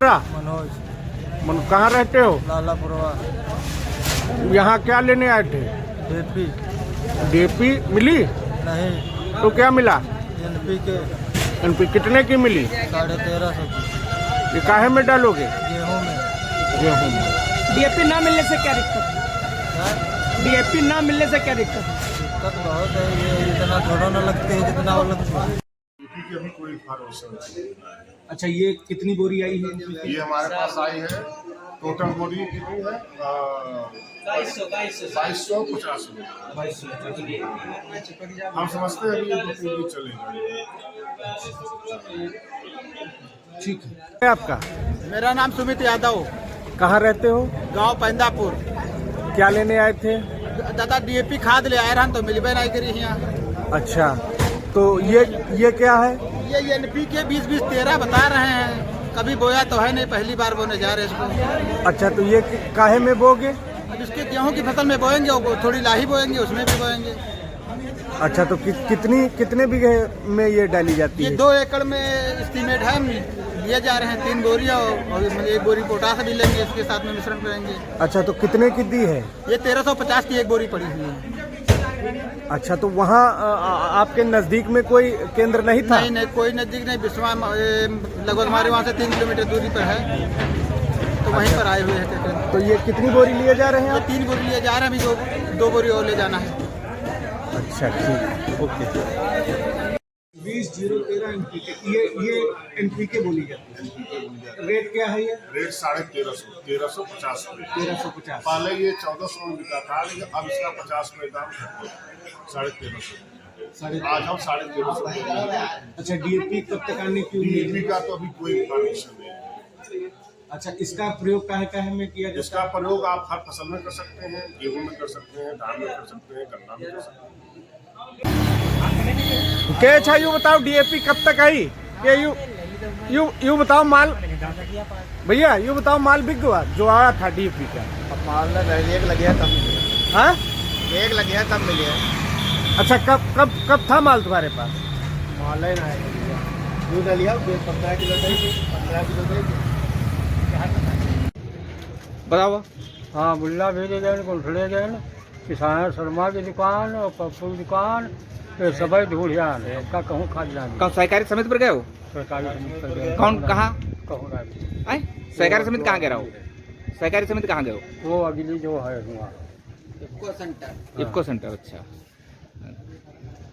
बेटा? मनोज। कहाँ रहते हो? लालापुरवा। यहाँ क्या लेने आए थे? डीपी। डीपी मिली? नहीं। तो क्या मिला? एनपीके। एनपी कितने की मिली? 1350 की। ये काहे में डालोगे? गेहूँ में। गेहूँ में। डीएपी ना मिलने से क्या दिक्कत? डीएपी ना मिलने से क्या दिक्कत? दिक्कत बहुत है, ये इतना थोड़ा ना लगते है जितना वो लगता है। की अभी कोई इन्फॉर्मेशन नहीं है। अच्छा, ये कितनी बोरी आई है? ये हमारे पास आई है, टोटल बोरी कितनी है? 2250 में। हम समझते हैं अभी ये 2 दिन चलेगा। ठीक है। आपका? मेरा नाम सुमित यादव। कहाँ रहते हो? गांव पैंदापुर। क्या लेने आए थे? दादा डीएपी खाद ले आए रहन तो मिलबे नहीं करी यहाँ। अच्छा, तो ये क्या है? ये एनपीके 20-20-13 बता रहे हैं। कभी बोया तो है नहीं, पहली बार बोने जा रहे हैं इसको। अच्छा, तो ये काहे में बोगे? अब इसके गेहूं की फसल में बोएंगे और थोड़ी लाही बोएंगे, उसमें भी बोएंगे। अच्छा, तो कितने बीघे में ये डाली जाती ये है? 2 एकड़ में एस्टीमेट है, लिए जा रहे हैं 3 बोरियां और 1 बोरी पोटास भी लेंगे, इसके साथ में मिश्रण करेंगे। अच्छा, तो कितने की दी है? ये 1350 की 1 बोरी पड़ी हुई है। अच्छा, तो वहाँ आपके नजदीक में कोई केंद्र नहीं था? नहीं, कोई नजदीक नहीं। बिस्वा लगभग हमारे वहाँ से 3 किलोमीटर दूरी पर है, तो वहीं पर आए हुए हैं। तो ये कितनी बोरी लिए जा रहे हैं ये आप? 3 बोरी लिए जा रहे हैं, अभी 2 बोरी और ले जाना है। अच्छा, ठीक, ओके। 20-0-13 एनपीके, ये एनपीके बोली जाती है। रेट क्या है ये? रेट 1350 रुपये। 1350। पहले ये 1400 में बिका था, लेकिन अब इसका 50 रुपये दाम 1350। आज हम 1350। अच्छा, डीएपी कब तक आने की उम्मीद डीएपी है? का तो अभी कोई इन्फॉर्मेशन नहीं है। अच्छा, इसका प्रयोग काहे में किया जाता इसका प्रयोग आप हर फसल में कर सकते हैं, गेहूं में कर सकते हैं, धान में कर सकते हैं, गन्ना में कर सकते हैं। क्या अच्छा, यूँ बताओ डीएपी कब तक आई? ये यूँ बताओ माल भैया, यूँ बताओ माल बिक गया जो आया था डीएपी का? अब माल एक लग गया तब मिले। हाँ, एक लग गया तब मिले। अच्छा, कब था माल तुम्हारे पास? माल ही ना है, दूध लिया 15 किलो दे, 15 किलो दे। बताओ। हाँ, बुल्ला भी ले गए, गुंठले गए, किसान शर्मा की दुकान और पप्पू की दुकान, ये सभी ढूंढियान है। का कहूँ खाद जाने कौन सहकारी समिति पर गए हो? सरकारी समिति पर गए। कौन, कहाँ? कहूँ सहकारी समिति कहाँ गए हो? सहकारी समिति कहाँ गए हो? वो अगली जो है वहाँ इफ्को सेंटर। अच्छा,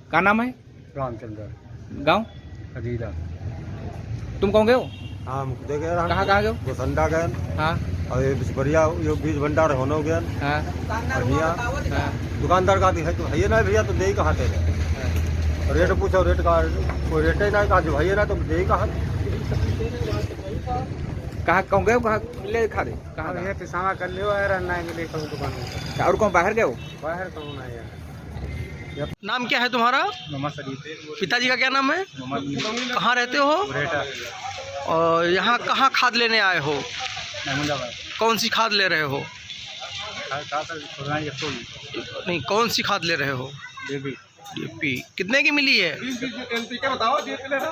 क्या नाम है? रामचंद्र गांव? अजीरा। तुम कौन गए हो? हाँ, मुझे गए कहाँ गए हो? गोसंडा गए हाँ और ये बढ़िया ये बीज भंडार होने गए हाँ बढ़िया। हाँ। दुकानदार का है तो है ना भैया, तो दे ही कहाँ थे? रेट पूछो, रेट का कोई रेट ही ना कहा, जो है ना तो दे ही कहाँ? कहाँ कौन गए हो? कहाँ ले खा दे? कहाँ गए? पिसावा कर लियो यार, ना मिले कहूँ दुकान में। और कौन बाहर गए हो? बाहर कहूँ ना यार। नाम क्या है तुम्हारा? पिताजी का क्या नाम है? कहाँ रहते हो? और यहाँ कहाँ खाद लेने आए हो? कौन सी खाद ले रहे हो? नहीं, कौन सी खाद ले रहे हो? डीएपी। कितने की मिली है? एनपीके बताओ, डीएपी ले रहा।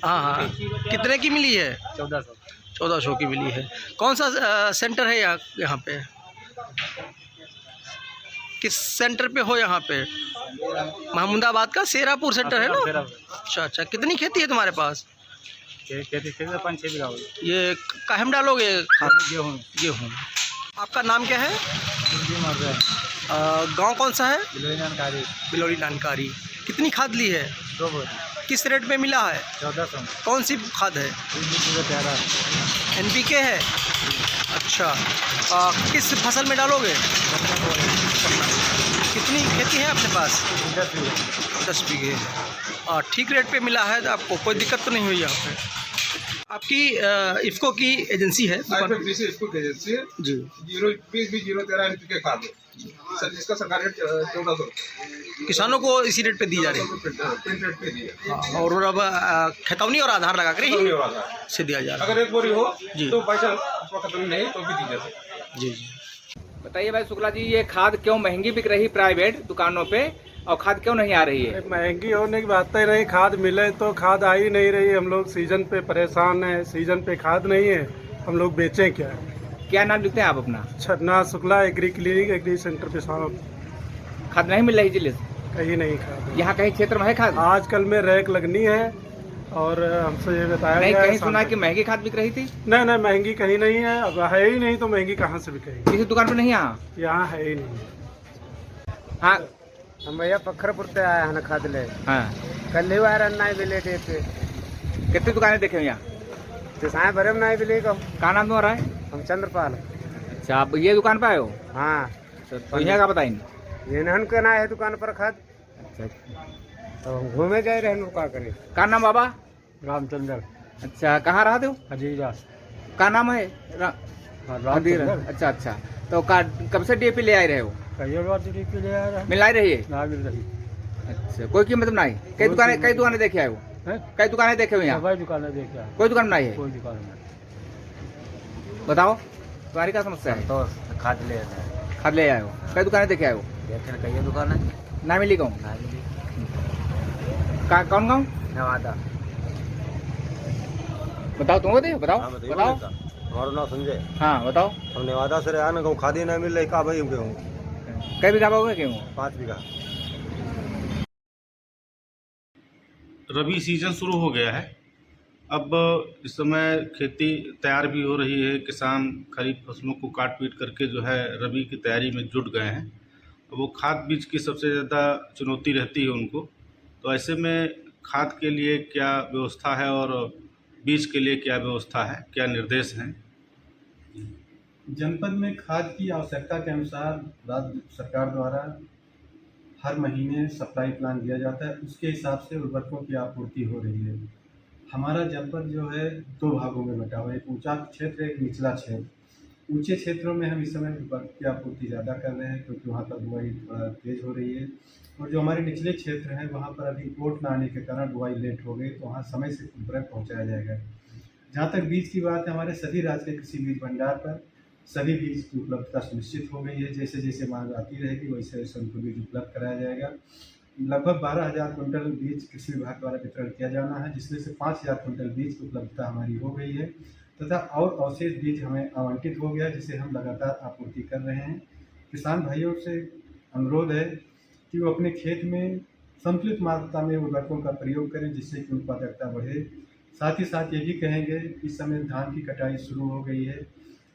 हाँ हाँ, कितने की मिली है? 1400 की मिली है। कौन सा सेंटर है यहाँ पे? किस सेंटर पे हो यहाँ पे? महमूदाबाद का शेरापुर सेंटर है ना? अच्छा, कितनी खेती है तुम्हारे पास? खेती 5-6 बीघा। ये काहे में डालोगे? गेहूँ। आपका नाम क्या है? गांव कौन सा है? बिलोरी जानकारी। कितनी खाद ली है? 2 बोरी। किस रेट पे मिला है? 1400। कौन सी खाद है? एनपीके है। अच्छा, किस फसल में डालोगे? कितनी खेती है अपने पास? 10 बीघे। ठीक रेट पे मिला है तो आपको कोई दिक्कत तो नहीं हुई यहाँ पे? आपकी इफ्को की एजेंसी है? एजेंसी है जी। 0-20-0-13 एनपीके खाद सर, इसका सरकारी रेट 1400। किसानों को इसी रेट पे दी जा रही है। प्रिंट रेट पे दिया। और अब खतौनी और आधार लगा कर ही से दिया जा रहा है। अगर 1 बोरी हो जी। तो बाई चांस खत्म नहीं तो भी दी जा सकती। जी। बताइए भाई शुक्ला जी, ये खाद क्यों महंगी बिक रही प्राइवेट दुकानों पे और खाद क्यों नहीं आ रही है? महंगी होने की बात ही नहीं, खाद मिले तो खाद आ ही नहीं रही। हम लोग सीजन पे परेशान हैं, सीजन पे खाद नहीं है, हम लोग बेचें क्या? क्या नाम लिखते हैं आप अपना? Channa Shukla agri clinic agri centre पे साहब। खाद नहीं मिल रही जिले से? कहीं नहीं खाद। यहाँ कहीं क्षेत्र में है खाद? आजकल में रैक लगनी है और हमसे ये बताया नहीं, गया है कहीं सुना कि महंगी खाद बिक रही थी? नहीं महंगी कहीं नहीं है, अब है ही नहीं तो महंगी कहाँ से बिकेगी? किसी दुकान पे नहीं? यहाँ है ही नहीं। हाँ हम भैया पखरपुर से आए हैं खाद ले। हाँ, कल ही वायर अन्ना मिले थे कितनी दुकानें देखे हो यहाँ? तो साए भरे में नहीं मिले को। क्या नाम तुम्हारा है? हम चंद्रपाल। अच्छा, आप ये दुकान पे आए हो? हाँ, तो यहाँ का बताइए। ये नहन के ना है दुकान पर खाद, तो हम घूमे जा रहे हैं, क्या करें। क्या नाम बाबा? रामचंद्र। अच्छा, कहाँ रहते हो? हजीरा। क्या नाम है? रामचंद्र। अच्छा, तो कब से डीएपी ले आए रहे हो? कई बार DAP ले आ रहा है, मिल आई रही है? ना मिल रही। अच्छा, कोई कीमत नहीं? कई दुकानें देखे आए हो? कई दुकानें देखे हो यहाँ? सभी दुकानें देखा है, कोई दुकान नहीं है? कोई दुकान नहीं। बताओ, तुम्हारी क्या समस्या है? तो खाद ले रहे हैं, खाद ले आए हो? कई दुकानें देखे आए हो? देखे कई दुकान है, ना मिली कहूँ? कौन गाँव? नवादा। बताओ, तुम बताओ। हाँ, बताइए। बताओ। हमारा नाम संजय। हाँ बताओ। हम नेवादा से रहे ना, खादी नहीं मिल रही, का भाई गेहूँ कई बीघा बोगे गेहूँ? 5 बीघा। रबी सीजन शुरू हो गया है। अब इस समय खेती तैयार भी हो रही है, किसान खरीफ फसलों को काट पीट करके जो है रबी की तैयारी में जुट गए हैं। वो खाद बीज की सबसे ज़्यादा चुनौती रहती है उनको। तो ऐसे में खाद के लिए क्या व्यवस्था है और बीज के लिए क्या व्यवस्था है, क्या निर्देश हैं? जनपद में खाद की आवश्यकता के अनुसार राज्य सरकार द्वारा हर महीने सप्लाई प्लान दिया जाता है, उसके हिसाब से उर्वरकों की आपूर्ति हो रही है। हमारा जनपद जो है 2 भागों में बटा हुआ है, एक ऊंचा क्षेत्र, एक निचला क्षेत्र। ऊंचे क्षेत्रों में हम इस समय उर्वरक की आपूर्ति ज़्यादा कर रहे हैं क्योंकि वहाँ पर बुआई थोड़ा तेज़ हो रही है, और जो हमारे निचले क्षेत्र हैं वहाँ पर अभी पोर्ट न आने के कारण बुआई लेट हो गई, तो वहाँ समय से उर्वरक पहुँचाया जाएगा। जहाँ तक बीज की बात है, हमारे सभी राज्य के कृषि बीज भंडार पर सभी बीज की उपलब्धता सुनिश्चित हो गई है। जैसे जैसे मांग आती रहेगी वैसे वैसे उनको बीज उपलब्ध कराया जाएगा। लगभग 12,000 कुंटल बीज कृषि विभाग द्वारा वितरण किया जाना है, जिसमें से 5,000 कुंटल बीज की उपलब्धता हमारी हो गई है तथा और अवशेष बीज हमें आवंटित हो गया, जिसे हम लगातार आपूर्ति कर रहे हैं। किसान भाइयों से अनुरोध है कि वो अपने खेत में संतुलित मात्रा में उर्वरकों का प्रयोग करें, जिससे कि उत्पादकता बढ़े। साथ ही साथ ये भी कहेंगे, इस समय धान की कटाई शुरू हो गई है,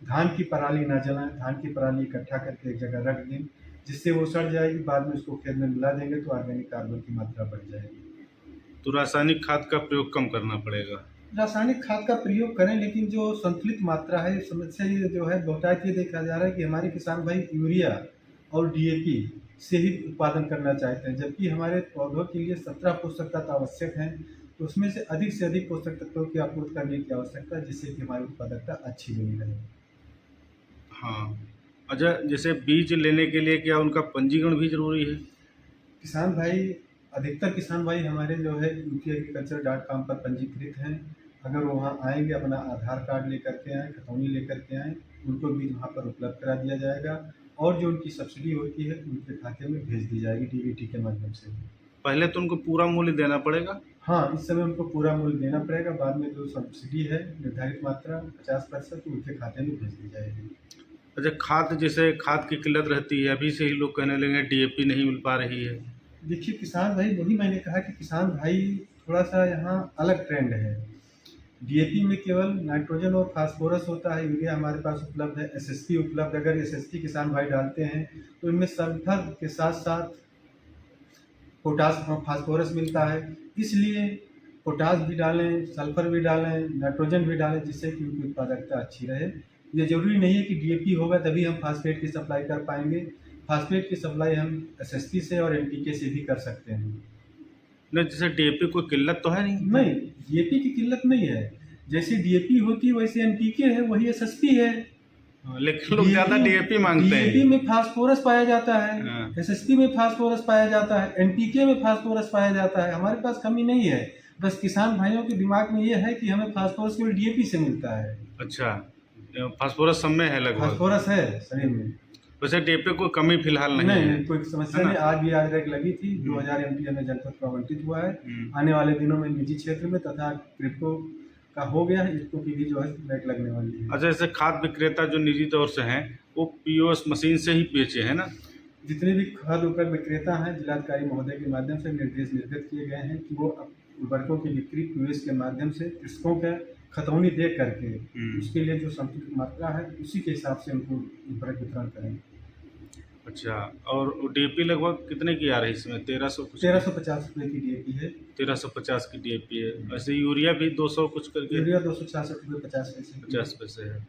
धान की पराली ना जलाएं, धान की पराली इकट्ठा करके एक जगह रख दें, जिससे वो सड़ जाएगी, बाद में उसको खेत में मिला देंगे तो ऑर्गेनिक कार्बन की मात्रा बढ़ जाएगी। तो रासायनिक खाद का प्रयोग कम करना पड़ेगा। रासायनिक खाद का प्रयोग करें, लेकिन जो संतुलित मात्रा है, समस्या ये जो है बहुतायत ये देखा जा रहा है कि हमारे किसान भाई यूरिया और DAP से ही उत्पादन करना चाहते हैं, जबकि हमारे पौधों के लिए 17 पोषक तत्व आवश्यक हैं, तो उसमें से अधिक पोषक तत्वों की आपूर्ति करने की आवश्यकता है, जिससे कि हमारी उत्पादकता अच्छी बनी रहे। हाँ, अच्छा, जैसे बीज लेने के लिए क्या उनका पंजीकरण भी जरूरी है? किसान भाई, अधिकतर किसान भाई हमारे जो है UPagriculture.com पर पंजीकृत हैं। अगर वो वहाँ आएंगे, अपना आधार कार्ड लेकर के आएँ, खतौनी लेकर के आएँ, उनको बीज वहाँ पर उपलब्ध करा दिया जाएगा, और जो उनकी सब्सिडी होती है उनके खाते में भेज दी जाएगी DBT के माध्यम से। पहले तो उनको पूरा मूल्य देना पड़ेगा? हाँ, इस समय उनको पूरा मूल्य देना पड़ेगा, बाद में जो सब्सिडी है निर्धारित मात्रा 50% उनके खाते में भेज दी जाएगी। अच्छा, खाद, जैसे खाद की किल्लत रहती है, अभी से ही लोग कहने लगे DAP नहीं मिल पा रही है। देखिए किसान भाई, वही मैंने कहा कि किसान भाई थोड़ा सा यहाँ अलग ट्रेंड है। DAP में केवल नाइट्रोजन और फास्फोरस होता है, यूरिया हमारे पास उपलब्ध है, SSP उपलब्ध। अगर SSP किसान भाई डालते हैं तो इनमें सल्फर के साथ साथ पोटास फास्फोरस मिलता है, इसलिए पोटास भी डालें, सल्फर भी डालें, नाइट्रोजन भी डालें, जिससे कि उनकी उत्पादकता अच्छी रहे। ये ज़रूरी नहीं है कि DAP होगा तभी हम फास्फेट की सप्लाई कर पाएंगे। फास्फेट की सप्लाई हम SSP से और NPK से भी कर सकते हैं। नहीं, जैसे DAP कोई किल्लत तो है नहीं? नहीं, DAP की किल्लत नहीं है। जैसे DAP होती है वैसे NPK है, वही SSP है। लेकिन लोग ज़्यादा DAP मांगते हैं। DAP में फास्फोरस पाया जाता है, SSP में फास्फोरस पाया जाता है, NPK में फास्फोरस पाया जाता है। हमारे पास कमी नहीं है, बस किसान भाइयों के दिमाग में ये है कि हमें फास्फोरस केवल DAP से मिलता है। अच्छा, फास्फोरस सब में है लगभग? फास्फोरस है शरीर में। वैसे डीएपी कोई कमी फिलहाल नहीं है। नहीं, कोई समस्या नहीं। आज भी आज रेक लगी थी, 2000 MTM में जनपद को आवंटित हुआ है। आने वाले दिनों में निजी क्षेत्र में तथा क्रिप्टो का हो गया है, इसको की भी जो है रेक लगने वाली है। अच्छा, जैसे खाद विक्रेता जो निजी तौर से हैं वो POS मशीन से ही बेचे हैं ना? जितने भी खाद उपकरण विक्रेता हैं, जिलाधिकारी महोदय के माध्यम से निर्देश निर्गत किए गए हैं कि वो उर्वरकों की बिक्री POS के माध्यम से कृषकों का खतौनी दे करके उसके लिए जो संतुलित मात्रा है उसी के हिसाब से उनको उर्वरक वितरण करें। अच्छा, और DAP लगभग कितने की आ रही है इसमें? 1350 रुपये की DAP है। 1350 की DAP है। वैसे यूरिया भी 200 कुछ करके, यूरिया 266 रुपये 50 पैसे है।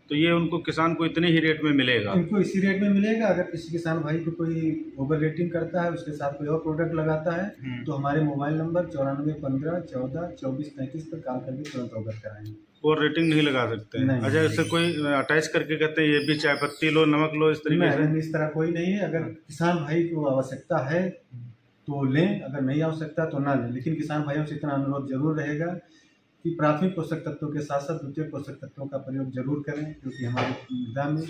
तो ये उनको किसान को इतने ही रेट में मिलेगा? इनको इसी रेट में मिलेगा। अगर किसी किसान भाई को कोई ओवर रेटिंग करता है, उसके साथ कोई और प्रोडक्ट लगाता है तो हमारे मोबाइल नंबर 94 15 14 24 35 पर कॉल करके तुरंत अवगत कराएंगे। और रेटिंग नहीं लगा सकते हैं? अच्छा, जैसे कोई अटैच करके कहते हैं ये भी चाय पत्ती लो, नमक लो, इस तरीके से? इस तरह कोई नहीं है। अगर किसान भाई को आवश्यकता है तो लें, अगर नहीं आवश्यकता तो ना लें। लेकिन किसान भाइयों से इतना अनुरोध जरूर रहेगा कि प्राथमिक पोषक तत्वों के साथ साथ द्वितीयक पोषक तत्वों का प्रयोग जरूर करें, क्योंकि हमारी मृदा में